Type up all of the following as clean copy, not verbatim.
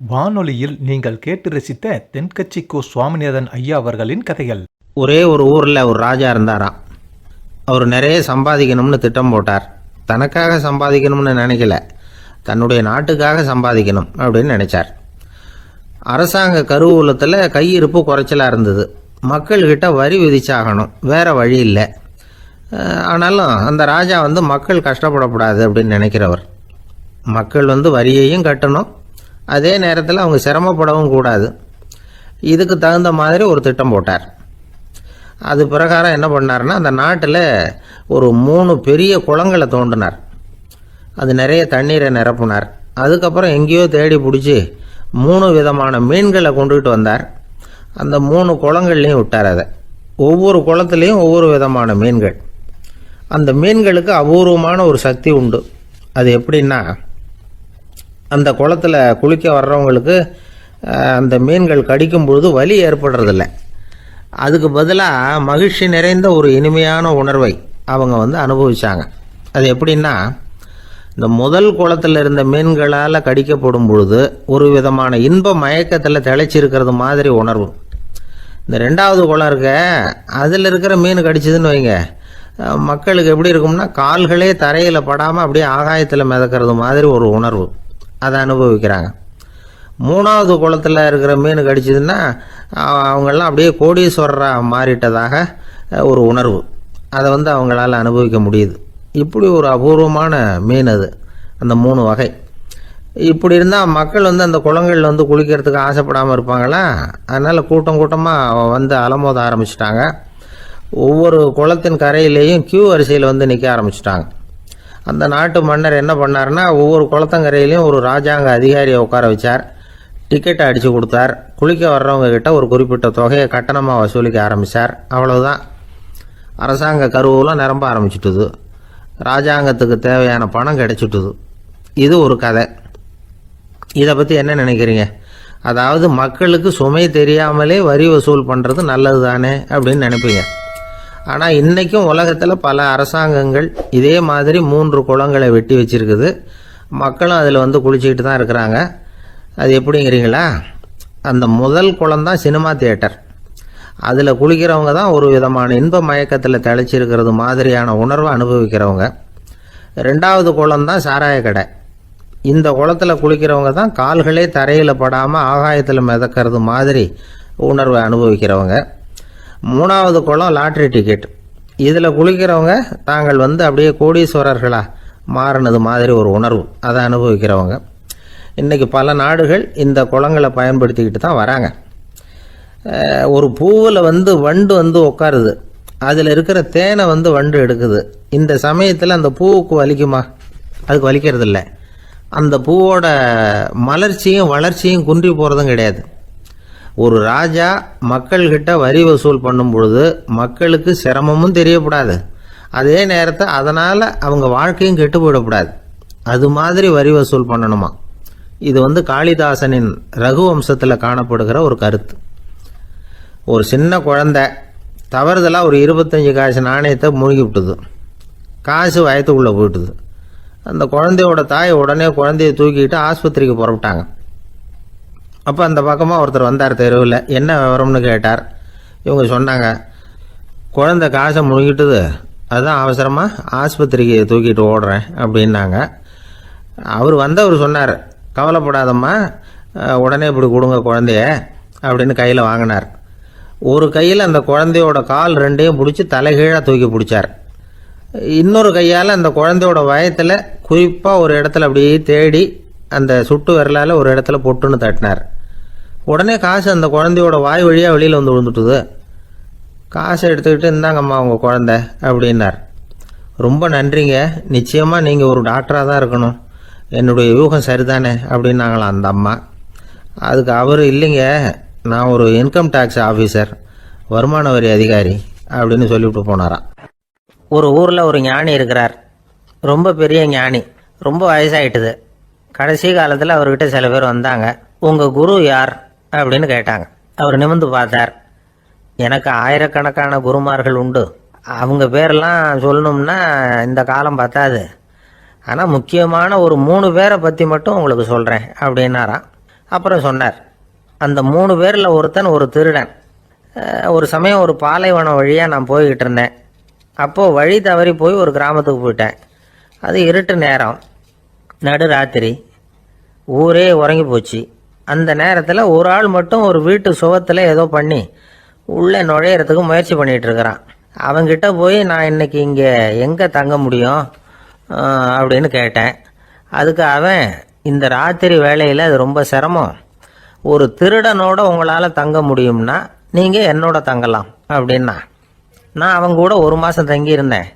வானொலியில் நீங்கள் கேட்டு ரசித்த தென்கட்சி கோ சுவாமிநாதன் ஐயா அவர்களின் கதைகள். ஒரே ஒரு ஊரில் ஒரு ராஜா இருந்தாராம். அவர் நிறைய சம்பாதிக்கணும்னு திட்டம் போட்டார். தனக்காக சம்பாதிக்கணும்னு நினைக்கல, தன்னுடைய நாட்டுக்காக சம்பாதிக்கணும் அப்படின்னு நினைச்சார். அரசாங்க கருவூலத்தில் கையிருப்பு குறைச்சலாக இருந்தது. மக்கள்கிட்ட வரி விதிச்சாகணும், வேற வழி இல்லை. ஆனாலும் அந்த ராஜா மக்கள் கஷ்டப்படக்கூடாது அப்படின்னு நினைக்கிறவர். மக்கள் வரியையும் கட்டணும், அதே நேரத்தில் அவங்க சிரமப்படவும் கூடாது. இதுக்கு தகுந்த மாதிரி ஒரு திட்டம் போட்டார். அது பிரகாரம் என்ன பண்ணார்னா, அந்த நாட்டில் ஒரு 3 பெரிய குளங்களை தோண்டினார். அது நிறைய தண்ணீரை நிரப்புனார். அதுக்கப்புறம் எங்கேயோ தேடி பிடிச்சி 3 விதமான மீன்களை கொண்டுகிட்டு வந்தார். அந்த 3 குளங்கள்லையும் விட்டார். அதை ஒவ்வொரு குளத்துலேயும் ஒவ்வொரு விதமான மீன்கள். அந்த மீன்களுக்கு அபூர்வமான ஒரு சக்தி உண்டு. அது எப்படின்னா, அந்த குளத்தில் குளிக்க வர்றவங்களுக்கு அந்த மீன்கள் கடிக்கும் பொழுது வலி ஏற்படுறதில்ல. அதுக்கு பதிலாக மகிழ்ச்சி நிறைந்த ஒரு இனிமையான உணர்வை அவங்க அனுபவிச்சாங்க. அது எப்படின்னா, இந்த முதல் குளத்தில் இருந்த மீன்களால் கடிக்கப்படும் பொழுது ஒரு விதமான இன்ப மயக்கத்தில் திளைச்சிருக்கிறது மாதிரி உணர்வு. இந்த 2வது குளம் இருக்க, அதில் இருக்கிற மீன் கடிச்சதுன்னு வைங்க, மக்களுக்கு எப்படி இருக்கும்னா, கால்களே தரையில் படாமல் அப்படியே ஆகாயத்தில் மிதக்கிறது மாதிரி ஒரு உணர்வு. அதை அனுபவிக்கிறாங்க. 3வது குளத்தில் இருக்கிற மீன் கடிச்சதுன்னா அவங்கெல்லாம் அப்படியே கோடீஸ்வரராக மாறிட்டதாக ஒரு உணர்வு. அதை அவங்களால அனுபவிக்க முடியுது. இப்படி ஒரு அபூர்வமான மீன் அது, அந்த 3 வகை. இப்படி இருந்தால் மக்கள் அந்த குளங்களில் குளிக்கிறதுக்கு ஆசைப்படாமல் இருப்பாங்களா? அதனால் கூட்டம் கூட்டமாக அலமோத ஆரம்பிச்சிட்டாங்க. ஒவ்வொரு குளத்தின் கரையிலேயும் கியூ வரிசையில் நிற்க ஆரம்பிச்சிட்டாங்க. அந்த நாட்டு மன்னர் என்ன பண்ணார்னா, ஒவ்வொரு குளத்தங்கரையிலையும் ஒரு ராஜாங்க அதிகாரியை உட்கார வச்சார். டிக்கெட்டை அடித்து கொடுத்தார். குளிக்க வர்றவங்க கிட்ட ஒரு குறிப்பிட்ட தொகையை கட்டணமாக வசூலிக்க ஆரம்பித்தார். அவ்வளவுதான். அரசாங்க கருவூலம் நிரம்ப ஆரம்பிச்சுட்டுது. ராஜாங்கத்துக்கு தேவையான பணம் கிடைச்சிட்டுது. இது ஒரு கதை. இதை பற்றி என்ன நினைக்கிறீங்க? அதாவது மக்களுக்கு சுமை தெரியாமலே வரி வசூல் பண்ணுறது நல்லது தானே அப்படின்னு நினைப்பீங்க. ஆனால் இன்றைக்கும் உலகத்தில் பல அரசாங்கங்கள் இதே மாதிரி 3 குளங்களை வெட்டி வச்சிருக்குது. மக்களும் அதில் குளிச்சுக்கிட்டு தான் இருக்கிறாங்க. அது எப்படிங்கிறீங்களா? அந்த முதல் குளம் தான் சினிமா தியேட்டர். அதில் குளிக்கிறவங்க தான் ஒரு விதமான இன்ப மயக்கத்தில் திளைச்சிருக்கிறது மாதிரியான உணர்வை அனுபவிக்கிறவங்க. 2வது குளம் தான் சாராய கடை. இந்த குளத்தில் குளிக்கிறவங்க தான் கால்களே தரையில் படாமல் ஆகாயத்தில் மிதக்கிறது மாதிரி உணர்வை அனுபவிக்கிறவங்க. 3வது குளம் லாட்ரி டிக்கெட். இதில் குளிக்கிறவங்க தாங்கள் அப்படியே கோடீஸ்வரர்களாக மாறினது மாதிரி ஒரு உணர்வு, அதை அனுபவிக்கிறவங்க. இன்றைக்கி பல நாடுகள் இந்த குளங்களை பயன்படுத்திக்கிட்டு தான் வராங்க. ஒரு பூவில் வண்டு உட்காருது. அதில் இருக்கிற தேனை வண்டு எடுக்குது. இந்த சமயத்தில் அந்த பூவுக்கு வலிக்குமா? அதுக்கு வலிக்கிறது இல்லை. அந்த பூவோட மலர்ச்சியும் வளர்ச்சியும் குன்றி போகிறதும் கிடையாது. ஒரு ராஜா மக்கள்கிட்ட வரி வசூல் பண்ணும் பொழுது மக்களுக்கு சிரமமும் தெரியக்கூடாது, அதே நேரத்தை அதனால் அவங்க வாழ்க்கையும் கெட்டு போயிடக்கூடாது. அது மாதிரி வரி வசூல் பண்ணணுமா. இது காளிதாசனின் ரகுவம்சத்தில் காணப்படுகிற ஒரு கருத்து. ஒரு சின்ன குழந்தை தவறுதலாக ஒரு 25 காசு நாணயத்தை மூழ்கி விட்டுது. காசு வயத்துக்குள்ளே போயிட்டுது. அந்த குழந்தையோட தாய் உடனே குழந்தைய தூக்கிட்டு ஆஸ்பத்திரிக்கு புறப்பட்டாங்க. அப்போ அந்த பக்கமாக ஒருத்தர் வந்தார் தெருவில். என்ன விவரம்னு கேட்டார். இவங்க சொன்னாங்க, குழந்தை காசை முழுங்கிட்டுது, அதுதான் அவசரமாக ஆஸ்பத்திரிக்கு தூக்கிட்டு ஓடுறேன் அப்படின்னாங்க. அவர் சொன்னார், கவலைப்படாதம்மா, உடனே இப்படி கொடுங்க குழந்தைய அப்படின்னு கையில் வாங்கினார். ஒரு கையில் அந்த குழந்தையோட கால் 2ஐயும் பிடிச்சி தலைகீழாக தூக்கி பிடிச்சார். இன்னொரு கையால் அந்த குழந்தையோட வயத்தில் குறிப்பாக ஒரு இடத்துல அப்படியே தேடி அந்த சுட்டு விரலால் ஒரு இடத்துல பொட்டுன்னு தட்டினார். உடனே காசு அந்த குழந்தையோட வாய் வழியாக வெளியில் விழுந்துட்டுது. காசை எடுத்துக்கிட்டு, இந்தாங்கம்மா உங்கள் குழந்தை அப்படின்னார். ரொம்ப நன்றிங்க, நிச்சயமாக நீங்கள் ஒரு டாக்டராக தான் இருக்கணும், என்னுடைய யூகம் சரிதானே அப்படின்னாங்களாம் அந்த அம்மா. அதுக்கு அவர், இல்லைங்க, நான் ஒரு இன்கம் டேக்ஸ் ஆஃபீஸர், வருமான வரி அதிகாரி அப்படின்னு சொல்லிவிட்டு போனாராம். ஒரு ஊரில் ஒரு ஞானி இருக்கிறார். ரொம்ப பெரிய ஞானி, ரொம்ப வயசாகிட்டுது. கடைசி காலத்தில் அவர்கிட்ட சில பேர் வந்தாங்க. உங்கள் குரு யார் அப்படின்னு கேட்டாங்க. அவர் நிமிர்ந்து பார்த்தார். எனக்கு ஆயிரக்கணக்கான குருமார்கள் உண்டு, அவங்க பேரெல்லாம் சொல்லணும்னா இந்த காலம் பத்தாது. ஆனால் முக்கியமான ஒரு 3 பேரை பற்றி மட்டும் உங்களுக்கு சொல்கிறேன் அப்படின்னாராம். அப்புறம் சொன்னார், அந்த 3 பேரில் ஒருத்தன் ஒரு திருடன். ஒரு சமயம் ஒரு பாலைவனம் வழியாக நான் போய்கிட்டு இருந்தேன். அப்போது வழி தவறி போய் ஒரு கிராமத்துக்கு போயிட்டேன். அது இருட்டு நேரம், நடு ராத்திரி, ஊரே உறங்கி போச்சு. அந்த நேரத்தில் ஒரு ஆள் மட்டும் ஒரு வீட்டு சுவத்தில் ஏதோ பண்ணி உள்ளே நுழையிறதுக்கு முயற்சி பண்ணிகிட்டு இருக்கிறான். அவங்கிட்ட போய் நான் இன்னைக்கு இங்கே எங்கே தங்க முடியும் அப்படின்னு கேட்டேன். அதுக்கு அவன், இந்த ராத்திரி வேளையில் அது ரொம்ப சிரமம், ஒரு திருடனோட உங்களால் தங்க முடியும்னா நீங்கள் என்னோட தங்கலாம் அப்படின்னா. நான் அவங்க கூட 1 மாதம் தங்கியிருந்தேன்.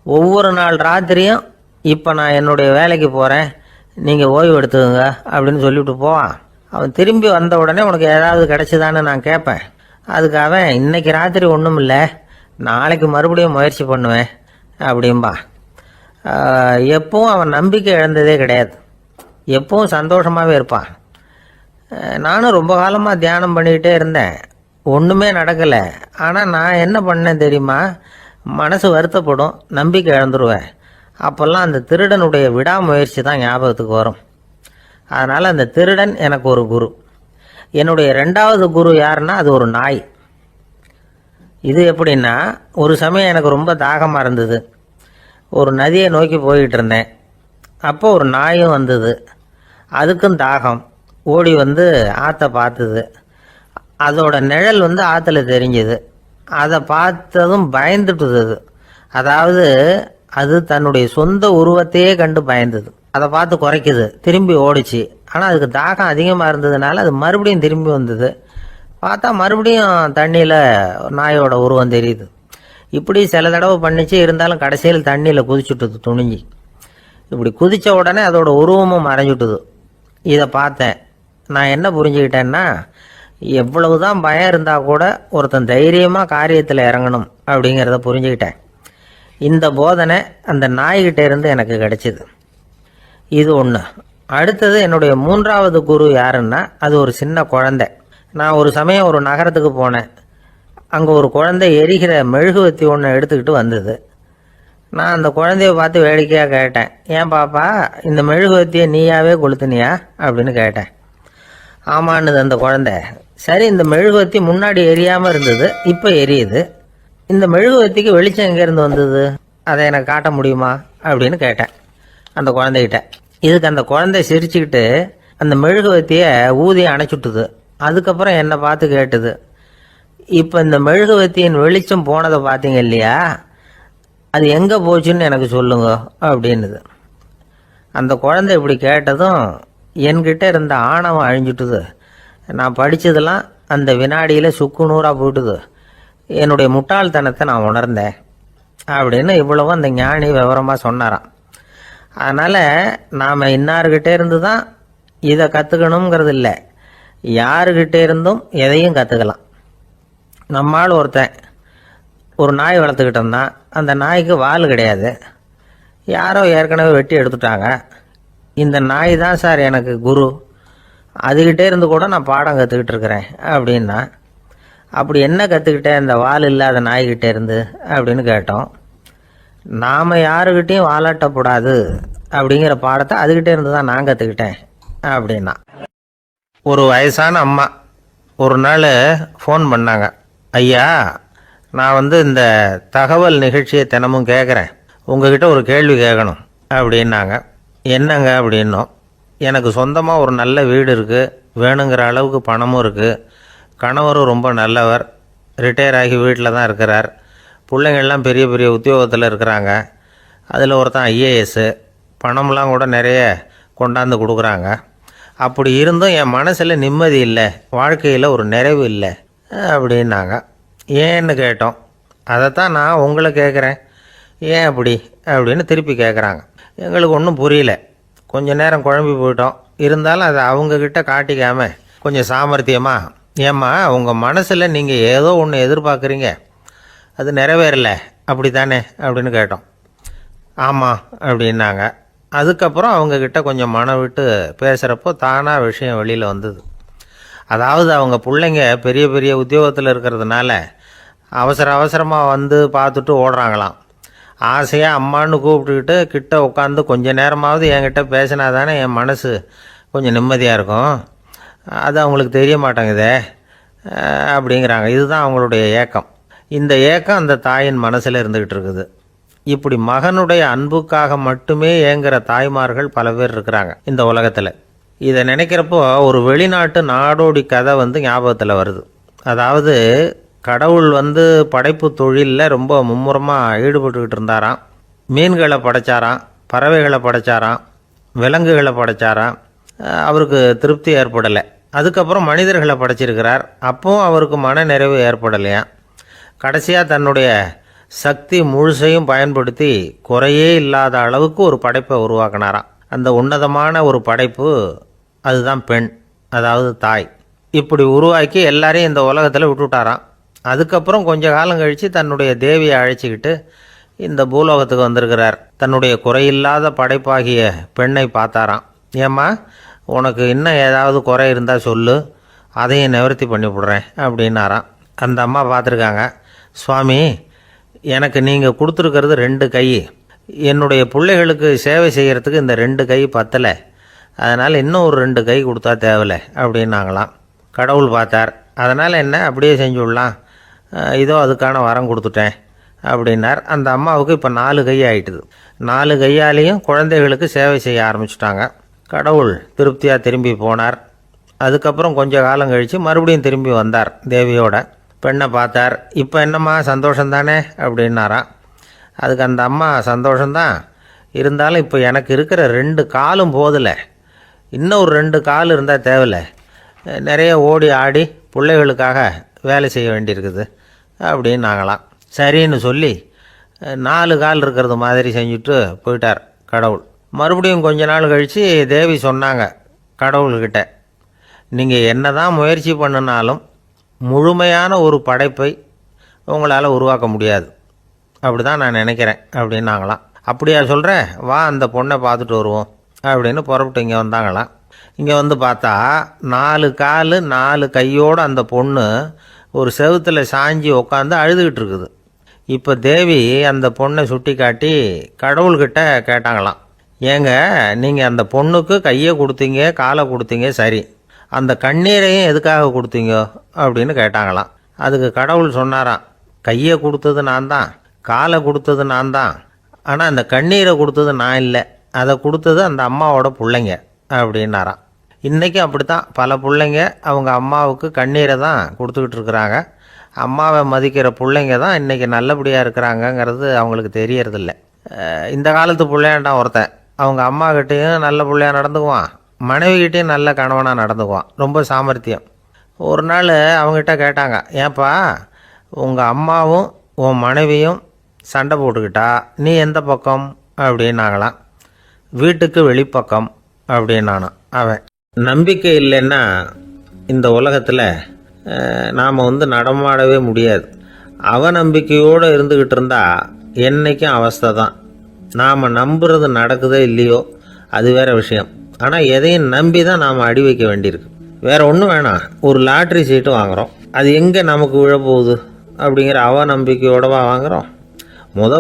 ஒவ்வொரு நாள் ராத்திரியும், இப்போ நான் என்னுடைய வேலைக்கு போகிறேன், நீங்கள் ஓய்வு எடுத்துக்கோங்க அப்படின்னு சொல்லிவிட்டு போவான். அவன் திரும்பி வந்த உடனே உனக்கு ஏதாவது கிடைச்சிதான்னு நான் கேட்பேன். அதுக்கு அவன், இன்னைக்கு ராத்திரி ஒன்றும் இல்லை, நாளைக்கு மறுபடியும் முயற்சி பண்ணுவேன் அப்படின்பா. எப்பவும் அவன் நம்பிக்கை இழந்ததே கிடையாது, எப்பவும் சந்தோஷமாகவே இருப்பான். நானும் ரொம்ப காலமாக தியானம் பண்ணிக்கிட்டே இருந்தேன், ஒன்றுமே நடக்கலை. ஆனால் நான் என்ன பண்ணேன் தெரியுமா, மனசு வருத்தப்படும், நம்பிக்கை இழந்துருவேன். அப்போல்லாம் அந்த திருடனுடைய விடாமுயற்சி தான் ஞாபகத்துக்கு வரும். அதனால் அந்த திருடன் எனக்கு ஒரு குரு. என்னுடைய 2வது குரு யாருன்னா, அது ஒரு நாய். இது எப்படின்னா, ஒரு சமயம் எனக்கு ரொம்ப தாகமாக இருந்தது. ஒரு நதியை நோக்கி போய்கிட்டு இருந்தேன். அப்போ ஒரு நாயும் வந்தது. அதுக்கும் தாகம். ஓடி வந்து ஆற்றை பார்த்தது. அதோட நிழல் வந்து ஆற்றுல தெரிஞ்சுது. அதை பார்த்ததும் பயந்துட்டுது. அதாவது அது தன்னுடைய சொந்த உருவத்தையே கண்டு பயந்தது. அதை பார்த்து குறைக்குது, திரும்பி ஓடிச்சு. ஆனால் அதுக்கு தாகம் அதிகமாக இருந்ததுனால அது மறுபடியும் திரும்பி வந்தது. பார்த்தா மறுபடியும் தண்ணியில் நாயோட உருவம் தெரியுது. இப்படி சில தடவை பண்ணிச்சு. இருந்தாலும் கடைசியில் தண்ணியில் குதிச்சுட்டுது துணிஞ்சி. இப்படி குதித்த உடனே அதோட உருவமும் மறைஞ்சுட்டுது. இதை பார்த்தேன். நான் என்ன புரிஞ்சுக்கிட்டேன்னா, எவ்வளவு தான் பயம் இருந்தால் கூட ஒருத்தன் தைரியமாக காரியத்தில் இறங்கணும் அப்படிங்கிறத புரிஞ்சுக்கிட்டேன். இந்த போதனை அந்த நாய்கிட்ட இருந்து எனக்கு கிடைச்சிது. இது ஒன்று. அடுத்தது என்னுடைய 3வது குரு யாருன்னா, அது ஒரு சின்ன குழந்தை. நான் ஒரு சமயம் ஒரு நகரத்துக்கு போனேன். அங்கே ஒரு குழந்தை எரிகிற மெழுகுவத்தி ஒன்று எடுத்துக்கிட்டு வந்தது. நான் அந்த குழந்தைய பார்த்து வேடிக்கையாக கேட்டேன், ஏன் பாப்பா, இந்த மெழுகுவத்தியை நீயாவே கொளுத்துனியா அப்படின்னு கேட்டேன். ஆமான்னுது அந்த குழந்தை. சரி, இந்த மெழுகுவத்தி முன்னாடி எரியாமல் இருந்தது, இப்போ எரியுது. இந்த மெழுகுவத்திக்கு வெளிச்சம் எங்கேருந்து வந்தது, அதை எனக்கு காட்ட முடியுமா அப்படின்னு கேட்டேன் அந்த குழந்தைகிட்ட. இதுக்கு அந்த குழந்தை சிரிச்சுக்கிட்டு அந்த மெழுகுவத்தியை ஊதி அணைச்சுட்டுது. அதுக்கப்புறம் என்னை பார்த்து கேட்டுது, இப்போ இந்த மெழுகுவத்தியின் வெளிச்சம் போனதை பார்த்தீங்க இல்லையா, அது எங்கே போச்சுன்னு எனக்கு சொல்லுங்க அப்படின்னுது. அந்த குழந்தை இப்படி கேட்டதும் என்கிட்ட இருந்த ஆணவம் அழிஞ்சுட்டுது. நான் படித்ததெல்லாம் அந்த வினாடியில் சுக்கு நூறாக போயிட்டுது. என்னுடைய முட்டாள்தனத்தை நான் உணர்ந்தேன் அப்படின்னு இவ்வளவு அந்த ஞானி விவரமாக சொன்னாராம். அதனால் நாம் இன்னார்கிட்டே இருந்து தான் இதை கற்றுக்கணுங்கிறது இல்லை, யாருக்கிட்டே இருந்தும் எதையும் கற்றுக்கலாம். நம்மால் ஒருத்தன் ஒரு நாய் வளர்த்துக்கிட்டோம்னா அந்த நாய்க்கு வால் கிடையாது, யாரோ ஏற்கனவே வெட்டி எடுத்துட்டாங்க. இந்த நாய் தான் சார் எனக்கு குரு, அதுகிட்டே இருந்து கூட நான் பாடம் கற்றுக்கிட்டு இருக்கிறேன் அப்படின்னா. அப்படி என்ன கற்றுக்கிட்டேன் இந்த வால் இல்லாத நாய்கிட்டே இருந்து அப்படின்னு கேட்டோம். நாம் யாருக்கிட்டையும் வாலாட்டக்கூடாது அப்படிங்கிற பாடத்தை அதுகிட்டே இருந்து தான் நான் கற்றுக்கிட்டேன் அப்படின்னா. ஒரு வயசான அம்மா ஒரு நாள் ஃபோன் பண்ணாங்க, ஐயா நான் இந்த தகவல் நிகழ்ச்சியை தினமும் கேட்குறேன், உங்ககிட்ட ஒரு கேள்வி கேட்கணும் அப்படின்னாங்க. என்னங்க அப்படின்னோம். எனக்கு சொந்தமாக ஒரு நல்ல வீடு இருக்குது, வேணுங்கிற அளவுக்கு பணமும் இருக்குது, கணவரும் ரொம்ப நல்லவர், ரிட்டையர் ஆகி வீட்டில் தான் இருக்கிறார், பிள்ளைங்கள்லாம் பெரிய பெரிய உத்தியோகத்தில் இருக்கிறாங்க, அதில் ஒருத்தன் ஐஏஎஸ்ஸு, பணம்லாம் கூட நிறைய கொண்டாந்து கொடுக்குறாங்க. அப்படி இருந்தும் என் மனசில் நிம்மதி இல்லை, வாழ்க்கையில் ஒரு நிறைவு இல்லை அப்படின்னாங்க. ஏன்னு கேட்டோம். அதைத்தான் நான் உங்களை கேட்குறேன், ஏன் அப்படி அப்படின்னு திருப்பி கேட்குறாங்க. எங்களுக்கு ஒன்றும் புரியல, கொஞ்சம் நேரம் குழம்பி போயிட்டோம். இருந்தாலும் அதை அவங்கக்கிட்ட காட்டிக்காமல் கொஞ்சம் சாமர்த்தியமாக, ஏம்மா உங்கள் மனசில் நீங்கள் ஏதோ ஒன்று எதிர்பார்க்குறீங்க, அது நிறைவேறலை அப்படி தானே அப்படின்னு கேட்டோம். ஆமாம் அப்படின்னாங்க. அதுக்கப்புறம் அவங்கக்கிட்ட கொஞ்சம் மனம் விட்டு பேசுகிறப்போ தானாக விஷயம் வெளியில் வந்தது. அதாவது அவங்க பிள்ளைங்க பெரிய பெரிய உத்தியோகத்தில் இருக்கிறதுனால அவசரமாக வந்து பார்த்துட்டு ஓடுறாங்களாம். ஆசையாக அம்மான்னு கூப்பிட்டுக்கிட்டு கிட்ட உட்காந்து கொஞ்சம் நேரமாவது என்கிட்ட பேசினா தானே என் மனசு கொஞ்சம் நிம்மதியாக இருக்கும். அது அவங்களுக்கு தெரிய மாட்டேங்குதே அப்படிங்கிறாங்க. இதுதான் அவங்களுடைய ஏக்கம். இந்த ஏக்கம் அந்த தாயின் மனசில் இருந்துக்கிட்டு இருக்குது. இப்படி மகனுடைய அன்புக்காக மட்டுமே ஏங்குற தாய்மார்கள் பல பேர் இருக்கிறாங்க இந்த உலகத்தில். இதை நினைக்கிறப்போ ஒரு வெளிநாட்டு நாடோடி கதை ஞாபகத்தில் வருது. அதாவது கடவுள் படைப்பு தொழிலில் ரொம்ப மும்முரமாக ஈடுபட்டுக்கிட்டு இருந்தாராம். மீன்களை படைச்சாராம், பறவைகளை படைச்சாராம், விலங்குகளை படைச்சாராம். அவருக்கு திருப்தி ஏற்படலை. அதுக்கப்புறம் மனிதர்களை படைச்சிருக்கிறார். அப்பவும் அவருக்கு மன நிறைவு ஏற்படலையாம். கடைசியாக தன்னுடைய சக்தி முழுசையும் பயன்படுத்தி குறையே இல்லாத அளவுக்கு ஒரு படைப்பை உருவாக்கினாராம். அந்த உன்னதமான ஒரு படைப்பு அதுதான் பெண், அதாவது தாய். இப்படி உருவாக்கி எல்லாரையும் இந்த உலகத்தில் விட்டுவிட்டாராம். அதுக்கப்புறம் கொஞ்ச காலம் கழித்து தன்னுடைய தேவியை அழைச்சிக்கிட்டு இந்த பூலோகத்துக்கு வந்திருக்கிறார். தன்னுடைய குறையில்லாத படைப்பாகிய பெண்ணை பார்த்தாராம். ஏம்மா, உனக்கு இன்னும் ஏதாவது குறை இருந்தால் சொல்லு, அதையும் நிவர்த்தி பண்ணி விடுறேன் அப்படின்னாராம். அந்த அம்மா பார்த்துருக்காங்க. சுவாமி, எனக்கு நீங்கள் கொடுத்துருக்கிறது 2 கை. என்னுடைய பிள்ளைகளுக்கு சேவை செய்கிறதுக்கு இந்த 2 கை பத்தலை. அதனால் இன்னும் ஒரு 2 கை கொடுத்தா தேவலை அப்படின்னாங்களாம். கடவுள் பார்த்தார். அதனால் என்ன, அப்படியே செஞ்சு விடலாம், இதோ அதுக்கான வரம் கொடுத்துட்டேன் அப்படின்னார். அந்த அம்மாவுக்கு இப்போ 4 கை ஆகிட்டுது. 4 கையாலேயும் குழந்தைகளுக்கு சேவை செய்ய ஆரம்பிச்சிட்டாங்க. கடவுள் திருப்தியாக திரும்பி போனார். அதுக்கப்புறம் கொஞ்ச காலம் கழித்து மறுபடியும் திரும்பி வந்தார் தேவியோட. பெண்ணை பார்த்தார். இப்போ என்னம்மா, சந்தோஷந்தானே அப்படின்னாராம். அதுக்கு அந்த அம்மா, சந்தோஷந்தான், இருந்தாலும் இப்போ எனக்கு இருக்கிற 2 காலும் போதில்லை, இன்னும் ஒரு 2 கால் இருந்தால் தேவையில்லை, நிறைய ஓடி ஆடி பிள்ளைகளுக்காக வேலை செய்ய வேண்டியிருக்குது அப்படின்னாங்களாம். சரின்னு சொல்லி 4 கால் இருக்கிறது மாதிரி செஞ்சுட்டு போயிட்டார் கடவுள். மறுபடியும் கொஞ்ச நாள் கழித்து தேவி சொன்னாங்க கடவுள்கிட்ட, நீங்கள் என்ன தான் முயற்சி பண்ணினாலும் முழுமையான ஒரு படைப்பை உங்களால் உருவாக்க முடியாது, அப்படி தான் நான் நினைக்கிறேன் அப்படின்னாங்களாம். அப்படியா சொல்கிறேன், வா அந்த பொண்ணை பார்த்துட்டு வருவோம் அப்படின்னு புறப்பட்டு இங்கே வந்தாங்களாம். இங்கே பார்த்தா 4 கால் 4 கையோடு அந்த பொண்ணு ஒரு செவுத்தில் சாஞ்சி உட்காந்து அழுதுகிட்டு இருக்குது. இப்போ தேவி அந்த பொண்ணை சுட்டி காட்டி கடவுள்கிட்ட கேட்டாங்களாம், ஏங்க, நீங்கள் அந்த பொண்ணுக்கு கையை கொடுத்தீங்க, காலை கொடுத்தீங்க, சரி, அந்த கண்ணீரையும் எதுக்காக கொடுத்தீங்க அப்படின்னு கேட்டாங்களாம். அதுக்கு கடவுள் சொன்னாராம், கையை கொடுத்தது நான் தான், காலை கொடுத்தது நான் தான், ஆனால் அந்த கண்ணீரை கொடுத்தது நான் இல்லை, அதை கொடுத்தது அந்த அம்மாவோட பிள்ளைங்க அப்படின்னாராம். இன்றைக்கி அப்படித்தான் பல பிள்ளைங்க அவங்க அம்மாவுக்கு கண்ணீரை தான் கொடுத்துக்கிட்டு இருக்கிறாங்க. அம்மாவை மதிக்கிற பிள்ளைங்க தான் இன்றைக்கி நல்லபடியாக இருக்கிறாங்கங்கிறது அவங்களுக்கு தெரியறதில்ல. இந்த காலத்து பிள்ளையாண்டான் ஒருத்தன் அவங்க அம்மாக்கிட்டேயும் நல்ல பிள்ளையாக நடந்துக்குவான், மனைவிக்கிட்டேயும் நல்ல கணவனாக நடந்துக்குவான், ரொம்ப சாமர்த்தியம். ஒரு நாள் அவங்ககிட்ட கேட்டாங்க, ஏன்பா உங்கள் அம்மாவும் உன் மனைவியும் சண்டை போட்டுக்கிட்டா நீ எந்த பக்கம் அப்படின்னாங்களாம். வீட்டுக்கு வெளிப்பக்கம் அப்படின்னானான் அவன். நம்பிக்கை இல்லைன்னா இந்த உலகத்தில் நாம் நடமாடவே முடியாது. அவநம்பிக்கையோடு இருந்துக்கிட்டு இருந்தால் என்றைக்கும் அவஸ்தை தான். நாம் நம்புறது நடக்குதோ இல்லையோ அது வேறு விஷயம். ஆனால் எதையும் நம்பி தான் நாம் அடி வைக்க வேண்டியிருக்கு. வேறு ஒன்றும் வேணாம், ஒரு லாட்ரி சீட்டு வாங்குகிறோம், அது எங்கே நமக்கு விழப்போகுது அப்படிங்கிற அவநம்பிக்கையோடவா வாங்குகிறோம்.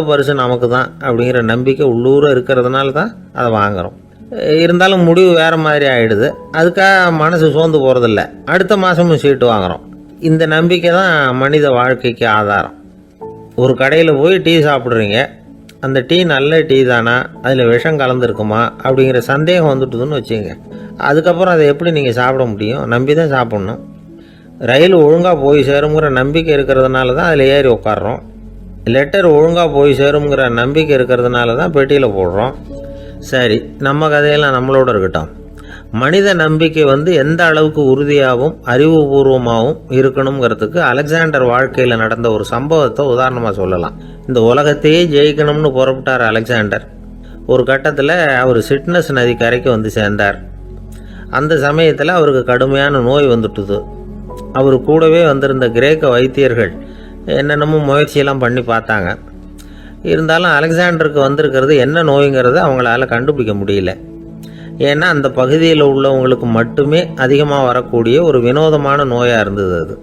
பரிசு நமக்கு தான் அப்படிங்கிற நம்பிக்கை உள்ளூர இருக்கிறதுனால தான் அதை வாங்குகிறோம். இருந்தாலும் முடிவு வேறு மாதிரி ஆகிடுது. அதுக்காக மனசு சோர்ந்து போகிறதில்ல, அடுத்த மாதமும் சீட்டு வாங்குகிறோம். இந்த நம்பிக்கை தான் மனித வாழ்க்கைக்கு ஆதாரம். ஒரு கடையில் போய் டீ சாப்பிட்றீங்க, அந்த டீ நல்ல டீ தானா, அதில் விஷம் கலந்துருக்குமா அப்படிங்கிற சந்தேகம் வந்துட்டுதுன்னு வச்சுங்க. அதுக்கப்புறம் அதை எப்படி நீங்கள் சாப்பிட முடியும்? நம்பி தான் சாப்பிட்ணும். ரயில் ஒழுங்காக போய் சேருங்கிற நம்பிக்கை இருக்கிறதுனால தான் அதில் ஏறி உட்காடுறோம். லெட்டர் ஒழுங்காக போய் சேருங்கிற நம்பிக்கை இருக்கிறதுனால தான் பெட்டியில் போடுறோம். சரி, நம்ம கதையெல்லாம் நம்மளோட இருக்கட்டும். மனித நம்பிக்கை எந்த அளவுக்கு உறுதியாகவும் அறிவுபூர்வமாகவும் இருக்கணுங்கிறதுக்கு அலெக்சாண்டர் வாழ்க்கையில் நடந்த ஒரு சம்பவத்தை உதாரணமாக சொல்லலாம். இந்த உலகத்தையே ஜெயிக்கணும்னு புறப்பட்டார் அலெக்சாண்டர். ஒரு கட்டத்தில் அவர் சிட்னஸ் நதி கரைக்கு சேர்ந்தார். அந்த சமயத்தில் அவருக்கு கடுமையான நோய் வந்துட்டுது. அவர் கூடவே வந்திருந்த கிரேக்க வைத்தியர்கள் என்னென்னமோ முயற்சியெல்லாம் பண்ணி பார்த்தாங்க. இருந்தாலும் அலெக்சாண்டருக்கு வந்திருக்கிறது என்ன நோய்ங்கிறத அவங்களால கண்டுபிடிக்க முடியல. ஏன்னா அந்த பகுதியில் உள்ளவங்களுக்கு மட்டுமே அதிகமாக வரக்கூடிய ஒரு வினோதமான நோயாக இருந்தது அது.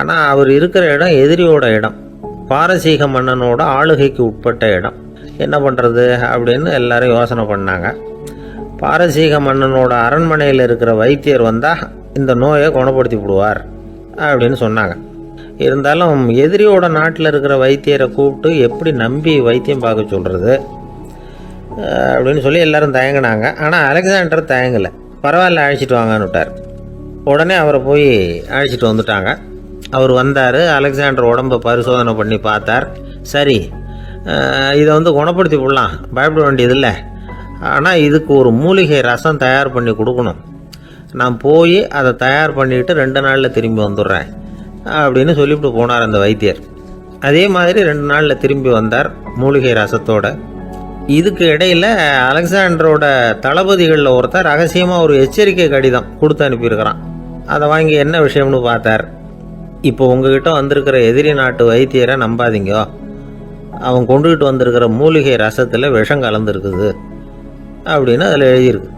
ஆனால் அவர் இருக்கிற இடம் எதிரியோட இடம், பாரசீக மன்னனோட ஆளுகைக்கு உட்பட்ட இடம். என்ன பண்ணுறது அப்படின்னு எல்லாரும் யோசனை பண்ணாங்க. பாரசீக மன்னனோட அரண்மனையில் இருக்கிற வைத்தியர் வந்தால் இந்த நோயை குணப்படுத்தி விடுவார் அப்படின்னு சொன்னாங்க. இருந்தாலும் எதிரியோட நாட்டில் இருக்கிற வைத்தியரை கூப்பிட்டு எப்படி நம்பி வைத்தியம் பார்க்க சொல்கிறது அப்படின்னு சொல்லி எல்லோரும் தயங்கினாங்க. ஆனால் அலெக்சாண்டர் தயங்கலை. பரவாயில்ல, அழைச்சிட்டு வாங்கன்னு விட்டார். உடனே அவரை போய் அழைச்சிட்டு வந்துட்டாங்க. அவர் வந்தார். அலெக்சாண்டர் உடம்பை பரிசோதனை பண்ணி பார்த்தார். சரி, இதை குணப்படுத்தி விடலாம், பயப்பட வேண்டியதில்லை. ஆனால் இதுக்கு ஒரு மூலிகை ரசம் தயார் பண்ணி கொடுக்கணும். நான் போய் அதை தயார் பண்ணிவிட்டு 2 நாளில் திரும்பி வந்துடுறேன் அப்படின்னு சொல்லிவிட்டு போனார் அந்த வைத்தியர். அதே மாதிரி 2 நாளில் திரும்பி வந்தார் மூலிகை ரசத்தோட. இதுக்கு இடையில் அலெக்சாண்டரோட தளபதிகளில் ஒருத்தர் ரகசியமாக ஒரு எச்சரிக்கை கடிதம் கொடுத்து அனுப்பியிருக்கிறான். அதை வாங்கி என்ன விஷயம்னு பார்த்தார். இப்போ உங்ககிட்ட வந்திருக்கிற எதிரி நாட்டு வைத்தியரை நம்பாதீங்க, அவன் கொண்டுகிட்டு வந்திருக்கிற மூலிகை ரசத்தில் விஷம் கலந்துருக்குது அப்படின்னு அதில் எழுதியிருக்கு.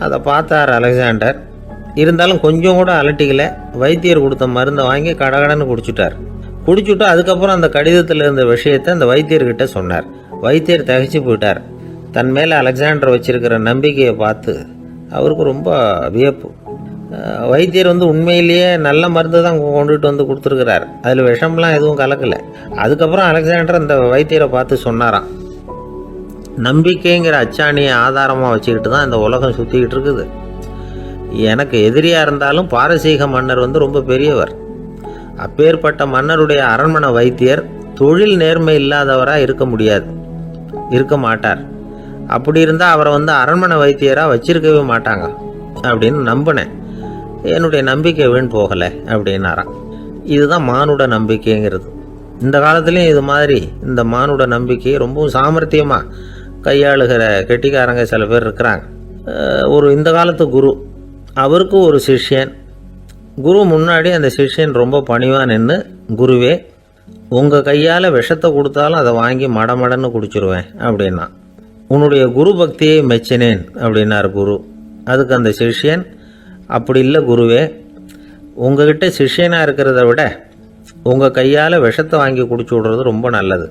அதை பார்த்தார் அலெக்சாண்டர். இருந்தாலும் கொஞ்சம் கூட அலட்டிக்கலை. வைத்தியர் கொடுத்த மருந்தை வாங்கி கடகடன்னு குடிச்சுட்டு அதுக்கப்புறம் அந்த கடிதத்தில் இருந்த விஷயத்தை அந்த வைத்தியர்கிட்ட சொன்னார். வைத்தியர் திகைச்சு போயிட்டார். தன் மேலே அலெக்சாண்டர் வச்சிருக்கிற நம்பிக்கையை பார்த்து அவருக்கு ரொம்ப வியப்பு. வைத்தியர் உண்மையிலேயே நல்ல மருந்து தான் கொண்டுகிட்டு கொடுத்துருக்கிறார், அதில் விஷம்லாம் எதுவும் கலக்கலை. அதுக்கப்புறம் அலெக்சாண்டர் அந்த வைத்தியரை பார்த்து சொன்னாராம், நம்பிக்கைங்கிற அச்சாணியை ஆதாரமாக வச்சுக்கிட்டு தான் இந்த உலகம் சுற்றிக்கிட்டு இருக்குது. எனக்கு எதிரியாக இருந்தாலும் பாரசீக மன்னர் ரொம்ப பெரியவர். அப்பேற்பட்ட மன்னருடைய அரண்மனை வைத்தியர் தொழில் நேர்மை இல்லாதவராக இருக்க மாட்டார். அப்படி இருந்தால் அவரை அரண்மனை வைத்தியராக வச்சிருக்கவே மாட்டாங்க அப்படின்னு நம்பினேன். என்னுடைய நம்பிக்கை வீண் போகலை அப்படின்னாராம். இதுதான் மானுட நம்பிக்கைங்கிறது. இந்த காலத்துலேயும் இது மாதிரி இந்த மானுட நம்பிக்கையை ரொம்பவும் சாமர்த்தியமாக கையாளுகிற கெட்டிக்காரங்க சில பேர் இருக்கிறாங்க. இந்த காலத்து குரு, அவருக்கு ஒரு சிஷ்யன். குரு முன்னாடி அந்த சிஷ்யன் ரொம்ப பணிவாக நின்று, குருவே, உங்கள் கையால் விஷத்தை கொடுத்தாலும் அதை வாங்கி மடமடன்னு குடிச்சிருவேன் அப்படின்னா. உன்னுடைய குரு பக்தியை மெச்சினேன் அப்படின்னார் குரு. அதுக்கு அந்த சிஷ்யன், அப்படி இல்லை குருவே, உங்ககிட்ட சிஷ்யனாக இருக்கிறத விட உங்கள் கையால் விஷத்தை வாங்கி குடிச்சு விடுறது ரொம்ப நல்லது,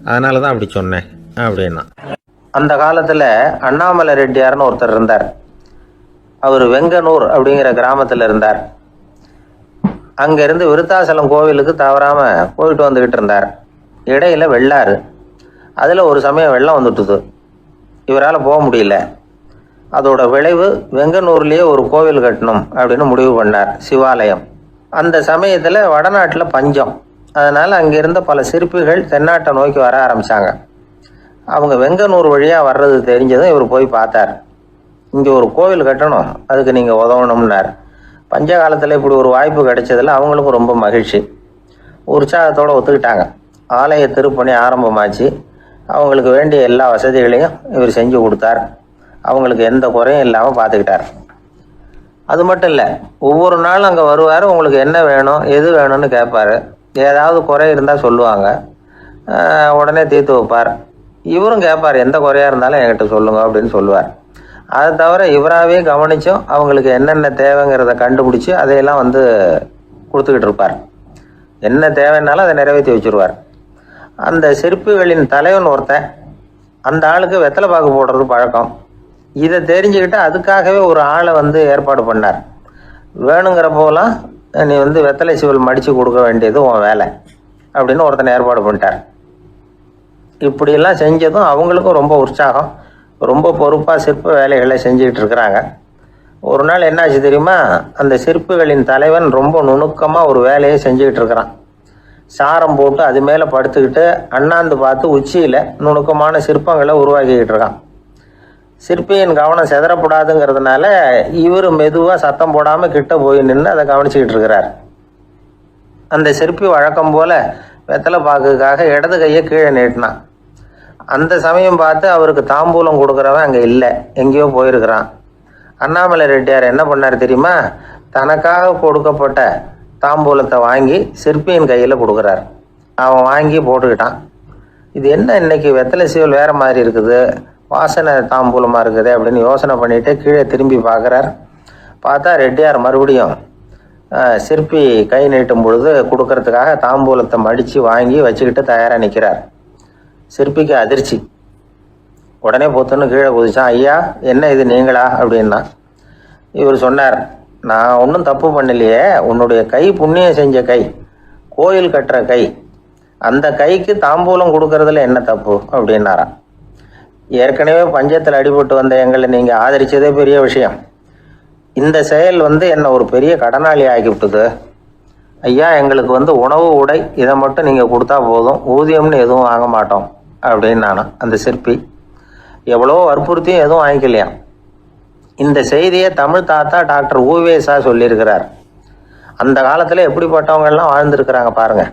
அதனால தான் அப்படி சொன்னேன் அப்படின்னா. அந்த காலத்தில் அண்ணாமலை ரெட்டியார்னு ஒருத்தர் இருந்தார். அவர் வெங்கனூர் அப்படிங்கிற கிராமத்தில் இருந்தார். அங்கேருந்து விருத்தாசலம் கோவிலுக்கு தவறாமல் போயிட்டு வந்துக்கிட்டு இருந்தார். இடையில் வெள்ளாறு, அதில் ஒரு சமயம் வெள்ளம் வந்துட்டுது. இவரால் போக முடியல. அதோட விளைவு வெங்கனூர்லேயே ஒரு கோவில் கட்டணும் அப்படின்னு முடிவு பண்ணார், சிவாலயம். அந்த சமயத்தில் வடநாட்டில் பஞ்சம். அதனால் அங்கிருந்த பல சிற்பிகள் தென்னாட்டை நோக்கி வர ஆரம்பித்தாங்க. அவங்க வெங்கனூர் வழியாக வர்றது தெரிஞ்சதும் இவர் போய் பார்த்தார். இங்கே ஒரு கோவில் கட்டணும், அதுக்கு நீங்கள் உதவணும்னார். பஞ்ச காலத்தில் இப்படி ஒரு வாய்ப்பு கிடைச்சதில் அவங்களுக்கும் ரொம்ப மகிழ்ச்சி. உற்சாகத்தோடு ஒத்துக்கிட்டாங்க. ஆலய திருப்பணி ஆரம்பமாச்சு. அவங்களுக்கு வேண்டிய எல்லா வசதிகளையும் இவர் செஞ்சு கொடுத்தார். அவங்களுக்கு எந்த குறையும் இல்லாமல் பார்த்துக்கிட்டார். அது மட்டும் இல்லை, ஒவ்வொரு நாளும் அங்கே வருவார். உங்களுக்கு என்ன வேணும், எது வேணும்னு கேட்பார். ஏதாவது குறை இருந்தால் சொல்லுவாங்க, உடனே தீர்த்து வைப்பார். இவரும் கேட்பார், எந்த குறையாக இருந்தாலும் என்கிட்ட சொல்லுங்க அப்படின்னு சொல்லுவார். அதை தவிர இவராகவே கவனிச்சும் அவங்களுக்கு என்னென்ன தேவைங்கிறத கண்டுபிடிச்சி அதையெல்லாம் கொடுத்துக்கிட்டு இருப்பார். என்ன தேவைன்னாலும் அதை நிறைவேற்றி வச்சுருவார். அந்த சிற்பிகளின் தலைவன் ஒருத்தன், அந்த ஆளுக்கு வெத்தலை பாக்கு போடுறது பழக்கம். இதை தெரிஞ்சுக்கிட்டு அதுக்காகவே ஒரு ஆளை ஏற்பாடு பண்ணார். வேணுங்கிறப்போலாம் நீ வெத்தலை சிவல் மடித்து கொடுக்க வேண்டியது உன் வேலை அப்படின்னு ஒருத்தனை ஏற்பாடு பண்ணிட்டார். இப்படியெல்லாம் செஞ்சதும் அவங்களுக்கும் ரொம்ப உற்சாகம். ரொம்ப பொறுப்பாக சிற்ப வேலைகளை செஞ்சுக்கிட்டு இருக்கிறாங்க. ஒரு நாள் என்னாச்சு தெரியுமா, அந்த சிற்பிகளின் தலைவன் ரொம்ப நுணுக்கமாக ஒரு வேலையை செஞ்சுக்கிட்டு இருக்கிறான். சாரம் போட்டு அது மேலே படுத்துக்கிட்டு அண்ணாந்து பார்த்து உச்சியில் நுணுக்கமான சிற்பங்களை உருவாக்கிக்கிட்டு இருக்கான். சிற்பியின் கவனம் செதறப்படாதுங்கிறதுனால இவர் மெதுவாக சத்தம் போடாமல் கிட்ட போய் நின்று அதை கவனிச்சுக்கிட்டு இருக்கிறார். அந்த சிற்பி வழக்கம் போல் வெத்தலை பாக்குக்காக இடது கையை கீழே நீட்டினான். அந்த சமயம் பார்த்து அவருக்கு தாம்பூலம் கொடுக்குறவன் அங்கே இல்லை, எங்கேயோ போயிருக்கிறான். அண்ணாமலை ரெட்டியார் என்ன பண்ணார் தெரியுமா, தனக்காக கொடுக்கப்பட்ட தாம்பூலத்தை வாங்கி சிற்பியின் கையில் கொடுக்குறார். அவன் வாங்கி போட்டுக்கிட்டான். இது என்ன இன்னைக்கு வெத்தலை சீவல் வேறு மாதிரி இருக்குது, வாசனை தாம்பூலமாக இருக்குது அப்படின்னு யோசனை பண்ணிவிட்டு கீழே திரும்பி பார்க்குறார். பார்த்தா ரெட்டியார் மறுபடியும் சிற்பி கை நீட்டும் பொழுது கொடுக்கறதுக்காக தாம்பூலத்தை மடித்து வாங்கி வச்சுக்கிட்டு தயாராக நிற்கிறார். சிற்பிக்கு அதிர்ச்சி. உடனே பொத்துன்னு கீழே குதிச்சான். ஐயா, என்ன இது நீங்களா அப்படின்னா. இவர் சொன்னார், நான் ஒன்றும் தப்பு பண்ணலையே, உன்னுடைய கை புண்ணியம் செஞ்ச கை, கோயில் கட்டுற கை, அந்த கைக்கு தாம்பூலம் கொடுக்கறதுல என்ன தப்பு அப்படின்னாராம். ஏற்கனவே பஞ்சத்தில் அடிபட்டு வந்த எங்களை நீங்கள் ஆதரிச்சதே பெரிய விஷயம். இந்த செயல் என்னை ஒரு பெரிய கடனாளி ஆகிவிட்டுது. ஐயா, எங்களுக்கு உணவு உடை இதை மட்டும் நீங்கள் கொடுத்தா போதும், ஊதியம்னு எதுவும் வாங்க மாட்டோம் அப்படின்னு நானும். அந்த சிற்பி எவ்வளோ வற்புறுத்தியும் எதுவும் வாங்கிக்கலையாம். இந்த செய்தியை தமிழ் தாத்தா டாக்டர் ஊவேசா சொல்லியிருக்கிறார். அந்த காலத்தில் எப்படிப்பட்டவங்கெல்லாம் வாழ்ந்துருக்கிறாங்க பாருங்கள்.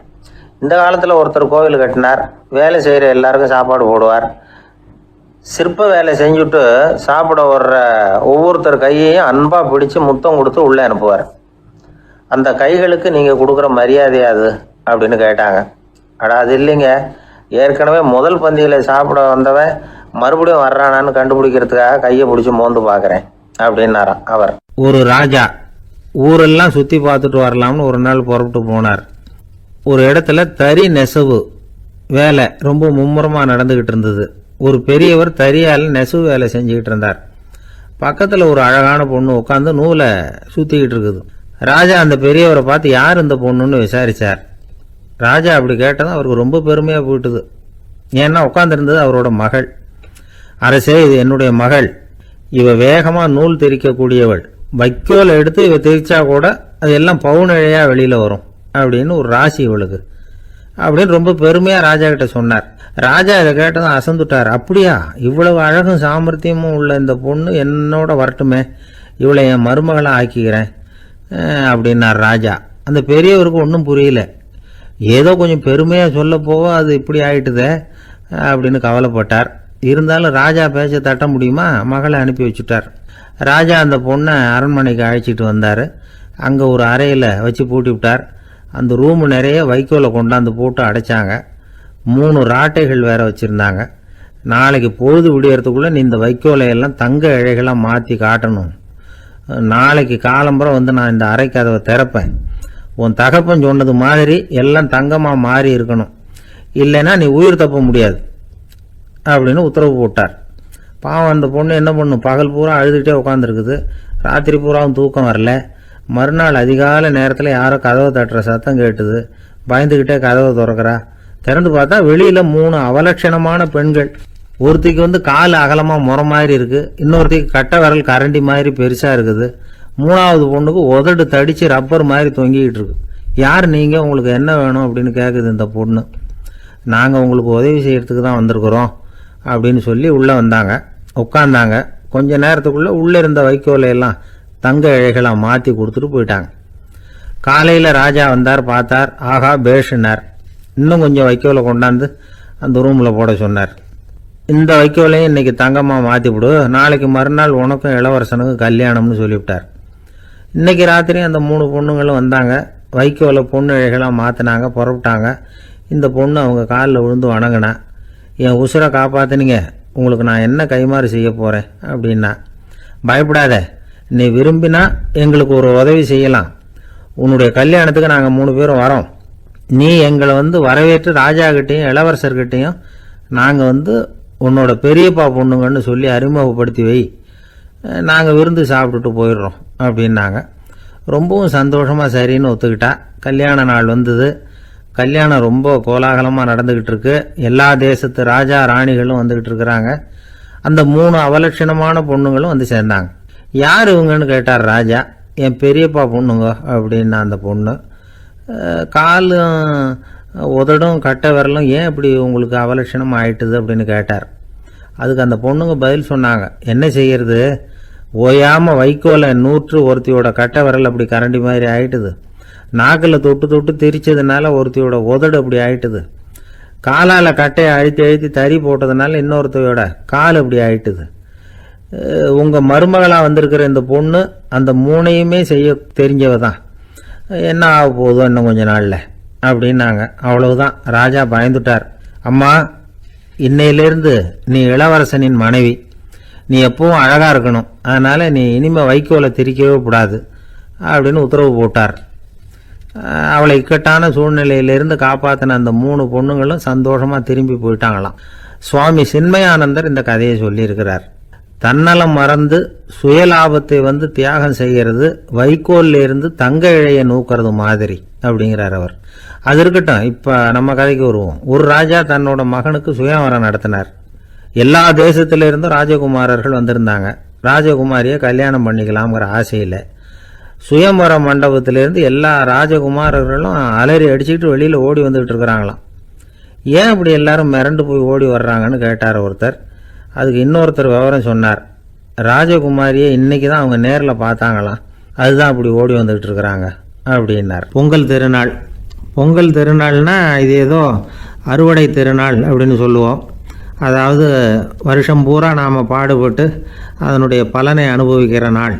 இந்த காலத்தில் ஒருத்தர் கோவில் கட்டினார், வேலை செய்கிற எல்லாருக்கும் சாப்பாடு போடுவார், சிற்ப வேலை செஞ்சுட்டு சாப்பிட வர்ற ஒவ்வொருத்தர் கையையும் அன்பாக பிடிச்சி முத்தம் கொடுத்து உள்ளே அனுப்புவார். அந்த கைகளுக்கு நீங்கள் கொடுக்குற மரியாதையா அது அப்படின்னு கேட்டாங்க. அது இல்லைங்க, ஏற்கனவே முதல் பந்தியில் சாப்பிட வந்தவன் மறுபடியும் வர்றானான்னு கண்டுபிடிக்கிறதுக்காக கையை பிடிச்சி மோந்து பார்க்குறேன் அப்படின்னாராம் அவர். ஒரு ராஜா ஊரெல்லாம் சுற்றி பார்த்துட்டு வரலாம்னு ஒரு நாள் புறப்பட்டு போனார். ஒரு இடத்துல தறி நெசவு வேலை ரொம்ப மும்முரமாக நடந்துக்கிட்டு இருந்தது. ஒரு பெரியவர் தறியால் நெசவு வேலை செஞ்சுக்கிட்டு இருந்தார். பக்கத்தில் ஒரு அழகான பொண்ணு உட்காந்து நூலை சுற்றிக்கிட்டு இருக்குது. ராஜா அந்த பெரியவரை பார்த்து யார் இந்த பொண்ணுன்னு விசாரித்தார். ராஜா அப்படி கேட்டதும் அவருக்கு ரொம்ப பெருமையாக போயிட்டுது. ஏன்னா உட்காந்துருந்தது அவரோட மகள். அரசே, இது என்னுடைய மகள், இவ வேகமாக நூல் திரிக்கக்கூடியவள், வைக்கோலை எடுத்து இவ திரிச்சா கூட அது எல்லாம் பவுனிழையாக வெளியில் வரும் அப்படின்னு ஒரு ராசி இவளுக்கு அப்படின்னு ரொம்ப பெருமையாக ராஜா கிட்ட சொன்னார். ராஜா இதை கேட்டதும் அசந்துட்டார். அப்படியா, இவ்வளவு அழகும் சாமர்த்தியமும் உள்ள இந்த பொண்ணு என்னோட வரட்டுமே, இவளை என் மருமகளை ஆக்கிக்கிறேன் அப்படின்னார் ராஜா. அந்த பெரியவருக்கு ஒன்றும் புரியல. ஏதோ கொஞ்சம் பெருமையாக சொல்ல போக அது இப்படி ஆயிட்டுதே அப்படின்னு கவலைப்பட்டார். இருந்தாலும் ராஜா பேச்ச தட்ட முடியுமா, மகளை அனுப்பி வச்சுட்டார். ராஜா அந்த பொண்ணை அரண்மனைக்கு அழைச்சிட்டு வந்தார். அங்கே ஒரு அறையில் வச்சு பூட்டி விட்டார். அந்த ரூமு நிறைய வைக்கோலை கொண்டாந்து போட்டு அடைச்சாங்க. 3 ராட்டைகள் வேற வச்சுருந்தாங்க. நாளைக்கு பொழுது விடியறதுக்குள்ளே நீ இந்த வைக்கோலையெல்லாம் தங்க இழைகளாக மாற்றி காட்டணும். நாளைக்கு காலம்புறம் நான் இந்த அறை கதவை திறப்பேன். உன் தகப்பன் சொன்னது மாதிரி எல்லாம் தங்கமாக மாறி இருக்கணும், இல்லைன்னா நீ உயிர் தப்ப முடியாது அப்படின்னு உத்தரவு போட்டார். பாவம் அந்த பொண்ணு என்ன பண்ணும், பகல் பூரா அழுதுகிட்டே உட்காந்துருக்குது. ராத்திரி பூராவும் தூக்கம் வரல. மறுநாள் அதிகாலை நேரத்தில் யாரோ கதவை தட்டுற சத்தம் கேட்டுது. பயந்துக்கிட்டே கதவை திறக்கிறா. திறந்து பார்த்தா வெளியில் 3 அவலட்சணமான பெண்கள். ஒருத்திக்கு கால் அகலமாக முறை மாதிரி இருக்குது, இன்னொருத்திக்கு கட்டை விரல் கரண்டி மாதிரி பெருசாக இருக்குது, 3ஆவது பொண்ணுக்கு உதடு தடித்து ரப்பர் மாதிரி தொங்கிக்கிட்டு இருக்கு. யார் நீங்கள், உங்களுக்கு என்ன வேணும் அப்படின்னு கேட்குது இந்த பொண்ணு. நாங்கள் உங்களுக்கு உதவி செய்யறதுக்கு தான் வந்திருக்கிறோம் அப்படின்னு சொல்லி உள்ளே வந்தாங்க, உட்காந்தாங்க. கொஞ்ச நேரத்துக்குள்ளே உள்ளே இருந்த வைக்கோலையெல்லாம் தங்க இழைகளாக மாற்றி கொடுத்துட்டு போயிட்டாங்க. காலையில் ராஜா வந்தார், பார்த்தார். ஆகா பேஷுன்னார். இன்னும் கொஞ்சம் வைக்கோலை கொண்டாந்து அந்த ரூமில் போட சொன்னார். இந்த வைக்கோலையும் இன்னைக்கு தங்கமாக மாற்றி விடு, நாளைக்கு மறுநாள் உனக்கும் இளவரசனுக்கும் கல்யாணம்னு சொல்லிவிட்டார். இன்னைக்கு ராத்திரி அந்த 3 பொண்ணுங்களும் வந்தாங்க. வைக்கோலை பொண்ணு இழைகளாக மாற்றினாங்க, புறப்பட்டாங்க. இந்த பொண்ணு அவங்க காலில் விழுந்து வணங்கினா. என் உசுரை காப்பாற்றினீங்க, உங்களுக்கு நான் என்ன கைமாறு செய்ய போகிறேன் அப்படின்னா. பயப்படாத, நீ விரும்பினா எங்களுக்கு ஒரு உதவி செய்யலாம். உன்னுடைய கல்யாணத்துக்கு நாங்கள் 3 பேரும் வரோம். நீ எங்களை வரவேற்று ராஜாக்கிட்டையும் இளவரசர்கிட்டையும் நாங்கள் உன்னோட பெரியப்பா பொண்ணுங்கன்னு சொல்லி அறிமுகப்படுத்தி வை, நாங்கள் விருந்து சாப்பிட்டுட்டு போயிடுறோம் அப்படின்னாங்க. ரொம்பவும் சந்தோஷமாக சரின்னு ஒத்துக்கிட்டா. கல்யாண நாள் வந்தது. கல்யாணம் ரொம்ப கோலாகலமாக நடந்துக்கிட்டு இருக்கு. எல்லா தேசத்து ராஜா ராணிகளும் வந்துக்கிட்டு இருக்கிறாங்க. அந்த 3 அவலட்சணமான பொண்ணுங்களும் சேர்ந்தாங்க. யார் இவங்கன்னு கேட்டார் ராஜா. என் பெரியப்பா பொண்ணுங்க அப்படின்னா அந்த பொண்ணு. காலும் உதடும் கட்டை விரலும் ஏன் இப்படி உங்களுக்கு அவலட்சணம் ஆயிட்டுது அப்படின்னு கேட்டார். அதுக்கு அந்த பொண்ணுங்க பதில் சொன்னாங்க. என்ன செய்யறது, ஓயாமல் வைக்கோலை 100 ஒருத்தியோட கட்டை விரல் அப்படி கரண்டி மாதிரி ஆயிட்டுது, நாக்கில் தொட்டு தொட்டு திரிச்சதுனால ஒருத்தியோட உதடு அப்படி ஆயிட்டுது, காலால் கட்டையை அழுத்தி அழுத்தி தறி போட்டதுனால இன்னொருத்தையோட கால் அப்படி ஆயிட்டுது. உங்கள் மருமகளாக வந்திருக்கிற இந்த பொண்ணு அந்த 3ஐயுமே செய்ய தெரிஞ்சவ தான். என்ன ஆக போதும் இன்னும் கொஞ்ச நாளில் அப்படின்னாங்க. அவ்வளவுதான். ராஜா பயந்துட்டார். அம்மா, இன்னையிலேருந்து நீ இளவரசனின் மனைவி, நீ எப்பவும் அழகாக இருக்கணும், அதனால் நீ இனிமேல் வைக்கோலை திரிக்கவே கூடாது அப்படின்னு உத்தரவு போட்டார். அவளை இக்கட்டான சூழ்நிலையிலிருந்து காப்பாற்றின அந்த 3 பொண்ணுங்களும் சந்தோஷமாக திரும்பி போயிட்டாங்களாம். சுவாமி சின்மயானந்தர் இந்த கதையை சொல்லியிருக்கிறார். தன்னலம் மறந்து சுயலாபத்தை தியாகம் செய்கிறது வைக்கோல்ல இருந்து தங்க இழையை நூக்கிறது மாதிரி அப்படிங்கிறார் அவர். அது இருக்கட்டும், இப்போ நம்ம கதைக்கு வருவோம். ஒரு ராஜா தன்னோட மகனுக்கு சுயவரம் நடத்தினார். எல்லா தேசத்திலிருந்தும் ராஜகுமாரர்கள் வந்திருந்தாங்க. ராஜகுமாரியை கல்யாணம் பண்ணிக்கலாம்ங்கிற ஆசையில் சுயம்பர மண்டபத்திலேருந்து எல்லா ராஜகுமாரர்களும் அலறி அடிச்சுக்கிட்டு வெளியில் ஓடி வந்துக்கிட்டு இருக்கிறாங்களாம். ஏன் இப்படி எல்லாரும் மிரண்டு போய் ஓடி வர்றாங்கன்னு கேட்டார் ஒருத்தர். அதுக்கு இன்னொருத்தர் விவரம் சொன்னார். ராஜகுமாரியை இன்னைக்கு தான் அவங்க நேரில் பார்த்தாங்களாம், அதுதான் அப்படி ஓடி வந்துக்கிட்டு இருக்கிறாங்க அப்படின்னார். பொங்கல் திருநாள். பொங்கல் திருநாள்னா இது ஏதோ அறுவடை திருநாள் அப்படின்னு சொல்லுவோம். அதாவது வருஷம் பூரா நாம் பாடுபட்டு அதனுடைய பலனை அனுபவிக்கிற நாள்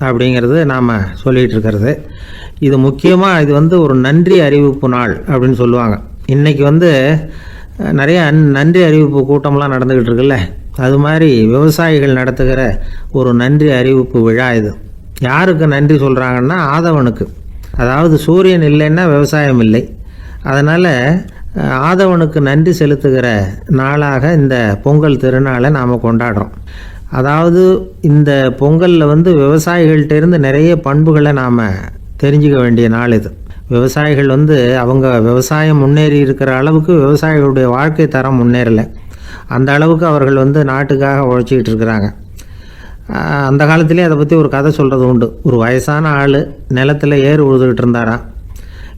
அப்படிங்கிறது நாம் சொல்லிகிட்டு இருக்கிறது. இது முக்கியமாக இது ஒரு நன்றி அறிவிப்பு நாள் அப்படின்னு சொல்லுவாங்க. இன்றைக்கி நிறைய நன்றி அறிவிப்பு கூட்டம்லாம் நடந்துக்கிட்டு இருக்குல்ல, அது மாதிரி விவசாயிகள் நடத்துகிற ஒரு நன்றி அறிவிப்பு விழா இது. யாருக்கு நன்றி சொல்கிறாங்கன்னா ஆதவனுக்கு. அதாவது சூரியன் இல்லைன்னா விவசாயம் இல்லை. அதனால் ஆதவனுக்கு நன்றி செலுத்துகிற நாளாக இந்த பொங்கல் திருநாளை நாம் கொண்டாடுறோம். அதாவது இந்த பொங்கலில் விவசாயிகள்கிட்ட இருந்து நிறைய பண்புகளை நாம் தெரிஞ்சுக்க வேண்டிய நாள் இது. விவசாயிகள் அவங்க விவசாயம் முன்னேறி இருக்கிற அளவுக்கு விவசாயிகளுடைய வாழ்க்கை தரம் முன்னேறலை. அந்த அளவுக்கு அவர்கள் நாட்டுக்காக உழைச்சிக்கிட்டு இருக்கிறாங்க. அந்த காலத்திலே அதை பற்றி ஒரு கதை சொல்கிறது உண்டு. ஒரு வயசான ஆள் நிலத்தில் ஏறு உழுதுகிட்டு இருந்தாராம்.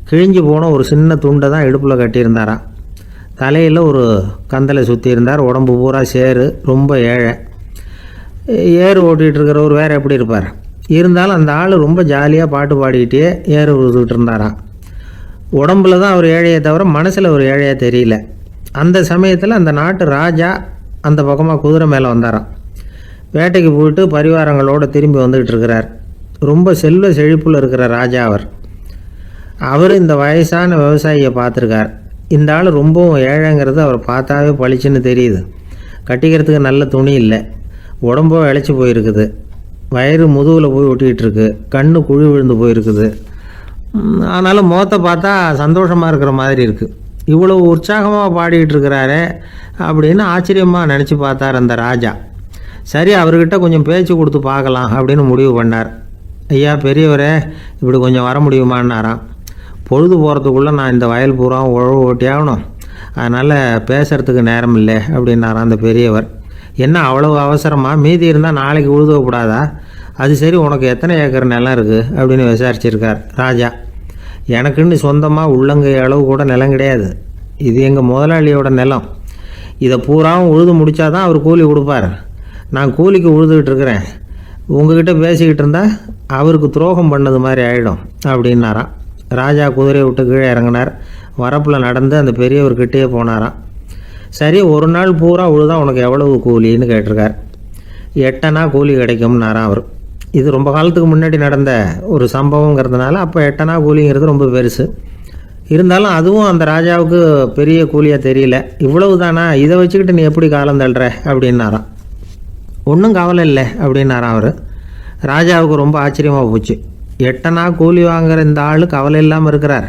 கிழிஞ்சு போன ஒரு சின்ன துண்டை தான் இடுப்பில் கட்டியிருந்தாராம். தலையில் ஒரு கந்தலை சுற்றி இருந்தார். உடம்பு பூரா சேரு, ரொம்ப ஏழை. ஏறு ஓட்டிகிட்டு இருக்கிறவர் வேறு எப்படி இருப்பார்? இருந்தாலும் அந்த ஆள் ரொம்ப ஜாலியாக பாட்டு பாடிக்கிட்டே ஏறு உழுதுகிட்டு இருந்தாராம். உடம்புல தான் அவர் ஏழையை தவிர மனசில் ஒரு ஏழையாக தெரியல. அந்த சமயத்தில் அந்த நாட்டு ராஜா அந்த பக்கமாக குதிரை மேலே வந்தாராம். வேட்டைக்கு போயிட்டு பரிவாரங்களோடு திரும்பி வந்துக்கிட்டு இருக்கிறார். ரொம்ப செல்வ செழிப்பில் இருக்கிற ராஜா அவர் இந்த வயசான விவசாயியை பார்த்துருக்கார். இந்த ஆள் ரொம்பவும் ஏழைங்கிறது அவர் பார்த்தாவே பளிச்சுன்னு தெரியுது. கட்டிக்கிறதுக்கு நல்ல துணி இல்லை, உடம்போ இழைச்சி போயிருக்குது, வயிறு முதுகில் போய் ஒட்டிக்கிட்டு இருக்கு, கண்ணு குழி விழுந்து போயிருக்குது. ஆனாலும் முகத்தை பார்த்தா சந்தோஷமாக இருக்கிற மாதிரி இருக்குது. இவ்வளோ உற்சாகமாக பாடிக்கிட்டு இருக்கிறாரே அப்படின்னு ஆச்சரியமாக நினச்சி பார்த்தார் அந்த ராஜா. சரி, அவர்கிட்ட கொஞ்சம் பேச்சு கொடுத்து பார்க்கலாம் அப்படின்னு முடிவு பண்ணார். ஐயா பெரியவரே, இப்படி கொஞ்சம் வர முடியுமான்னாராம். பொழுது போகிறதுக்குள்ளே நான் இந்த வயல் பூரா உழவு ஓட்டி ஆகணும், அதனால் பேசுகிறதுக்கு நேரம் இல்லை அப்படின்னாராம் அந்த பெரியவர். என்ன அவ்வளவு அவசரமாக? மீதி இருந்தால் நாளைக்கு உழுதக்கூடாதா? அது சரி, உனக்கு எத்தனை ஏக்கர் நிலம் இருக்குது அப்படின்னு விசாரிச்சிருக்கார் ராஜா. எனக்குன்னு சொந்தமாக உள்ளங்கை அளவு கூட நிலம் கிடையாது. இது எங்கள் முதலாளியோட நிலம். இதை பூராவும் உழுது முடித்தாதான் அவர் கூலி கொடுப்பார். நான் கூலிக்கு உழுதுகிட்டு இருக்கிறேன். உங்ககிட்ட பேசிக்கிட்டு இருந்தால் அவருக்கு துரோகம் பண்ணது மாதிரி ஆகிடும் அப்படின்னாராம். ராஜா குதிரையை விட்டு கீழே இறங்கினார். வரப்பில் நடந்து அந்த பெரியவர்கிட்டே போனாராம். சரி, ஒரு நாள் பூரா உழுதா உனக்கு எவ்வளவு கூலின்னு கேட்டிருக்கார். 8 அணா கூலி கிடைக்கும்னாராம் அவர். இது ரொம்ப காலத்துக்கு முன்னாடி நடந்த ஒரு சம்பவங்கிறதுனால அப்போ 8 அணா கூலிங்கிறது ரொம்ப பெருசு. இருந்தாலும் அதுவும் அந்த ராஜாவுக்கு பெரிய கூலியாக தெரியல. இவ்வளவு தானா, இதை வச்சுக்கிட்டு நீ எப்படி காலம் தள்ளுற அப்படின்னாராம். ஒன்றும் கவலை இல்லை அப்படின்னாராம் அவர். ராஜாவுக்கு ரொம்ப ஆச்சரியமாக போச்சு. 8 அணா கூலி வாங்குகிற இந்த ஆள் கவலை இல்லாமல் இருக்கிறார்,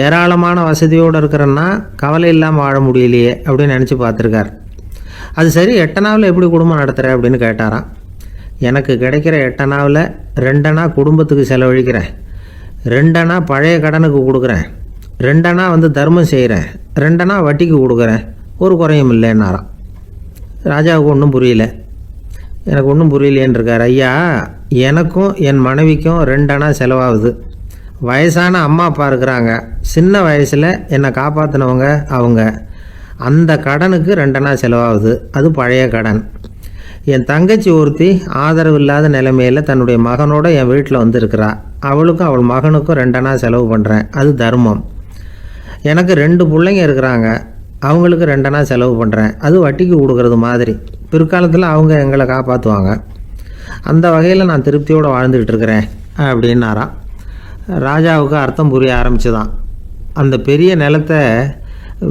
ஏராளமான வசதியோடு இருக்கிறன்னா கவலை இல்லாமல் வாழ முடியலையே அப்படின்னு நினச்சி பார்த்துருக்கார். அது சரி, 8 அணாவில் எப்படி குடும்பம் நடத்துகிற அப்படின்னு கேட்டாராம். எனக்கு கிடைக்கிற 8 அணாவில் 2 அணா குடும்பத்துக்கு செலவழிக்கிறேன், 2 அணா பழைய கடனுக்கு கொடுக்குறேன், 2 அணா தர்மம் செய்கிறேன், 2 அணா வட்டிக்கு கொடுக்குறேன், ஒரு குறையும் இல்லைன்னாராம். ராஜாவுக்கு ஒன்றும் புரியல. எனக்கு ஒன்றும் புரியலேன்னு இருக்கார். ஐயா, எனக்கும் என் மனைவிக்கும் 2 அணா செலவாகுது. வயசான அம்மா அப்பா இருக்கிறாங்க, சின்ன வயசில் என்னை காப்பாற்றினவங்க அவங்க. அந்த கடனுக்கு 2 அணா செலவாகுது, அது பழைய கடன். என் தங்கச்சி ஒருத்தி ஆதரவு இல்லாத நிலைமையில் தன்னுடைய மகனோட என் வீட்டில் இருக்கிறா. அவளுக்கும் அவள் மகனுக்கும் 2 அணா செலவு பண்ணுறேன், அது தர்மம். எனக்கு 2 பிள்ளைங்க இருக்கிறாங்க, அவங்களுக்கு 2 அணா செலவு பண்ணுறேன், அது வட்டிக்கு கொடுக்கறது மாதிரி. பிற்காலத்தில் அவங்க எங்களை காப்பாற்றுவாங்க. அந்த வகையில் நான் திருப்தியோடு வாழ்ந்துக்கிட்டு இருக்கிறேன் அப்படின்னாராம். ராஜாவுக்கு அர்த்தம் புரிய ஆரம்பிச்சுதான். அந்த பெரிய நிலத்தை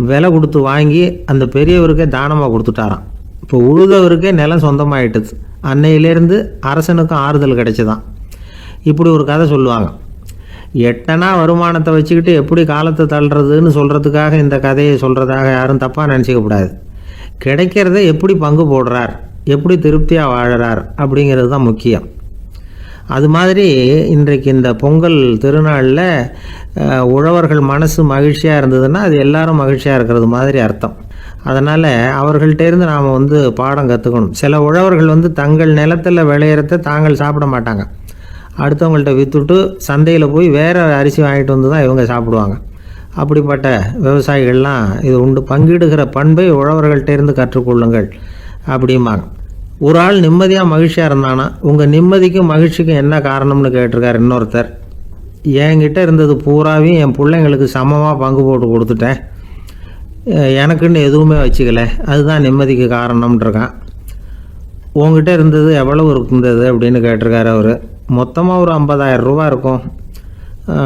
விலை கொடுத்து வாங்கி அந்த பெரியவருக்கே தானமாக கொடுத்துட்டாராம். இப்போ உழுதவருக்கே நிலம் சொந்தமாயிட்டுது. அன்னையிலேருந்து அரசனுக்கும் ஆறுதல் கிடைச்சிதான். இப்படி ஒரு கதை சொல்லுவாங்க. 8 அணா வருமானத்தை வச்சுக்கிட்டு எப்படி காலத்தை தள்ளுறதுன்னு சொல்கிறதுக்காக இந்த கதையை சொல்கிறதாக யாரும் தப்பாக நினச்சிக்க கூடாது. கிடைக்கிறத எப்படி பங்கு போடுறார் எப்படி திருப்தியாக வாழறார் அப்படிங்கிறது தான் முக்கியம். அது மாதிரி இன்றைக்கு இந்த பொங்கல் திருநாளில் உழவர்கள் மனசு மகிழ்ச்சியாக இருந்ததுன்னா அது எல்லாரும் மகிழ்ச்சியாக இருக்கிறது மாதிரி அர்த்தம். அதனால் அவர்கள்ட்டேருந்து நாம் பாடம் கற்றுக்கணும். சில உழவர்கள் தங்கள் நிலத்தில் விளையிறத தாங்கள் சாப்பிட மாட்டாங்க. அடுத்தவங்கள்ட்ட விற்றுட்டு சந்தையில் போய் வேறு அரிசி வாங்கிட்டு வந்து தான் இவங்க சாப்பிடுவாங்க. அப்படிப்பட்ட விவசாயிகள்லாம் இது உண்டு. பங்கிடுகிற பண்பை உழவர்கள்ட்டேருந்து கற்றுக்கொள்ளுங்கள் அப்படிம்பாங்க. ஒரு ஆள் நிம்மதியாக மகிழ்ச்சியாக இருந்தானா, உங்கள் நிம்மதிக்கும் மகிழ்ச்சிக்கும் என்ன காரணம்னு கேட்டிருக்கார் இன்னொருத்தர். என்கிட்ட இருந்தது பூராவையும் என் பிள்ளைங்களுக்கு சமமாக பங்கு போட்டு கொடுத்துட்டேன், எனக்குன்னு எதுவுமே வச்சுக்கல, அதுதான் நிம்மதிக்கு காரணம்ன்றிருக்கான். உங்ககிட்ட இருந்தது எவ்வளவு இருந்தது அப்படின்னு கேட்டிருக்காரு அவர். மொத்தமாக ஒரு 50,000 ரூபா இருக்கும்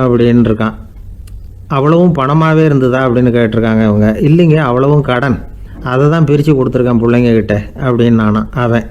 அப்படின்னு இருக்கான். அவ்வளவும் பணமாகவே இருந்ததா அப்படின்னு கேட்டிருக்காங்க அவங்க. இல்லைங்க, அவ்வளவும் கடன், அதை தான் பிரித்து கொடுத்துருக்கேன் பிள்ளைங்கக்கிட்ட அப்படின்னு அவன்.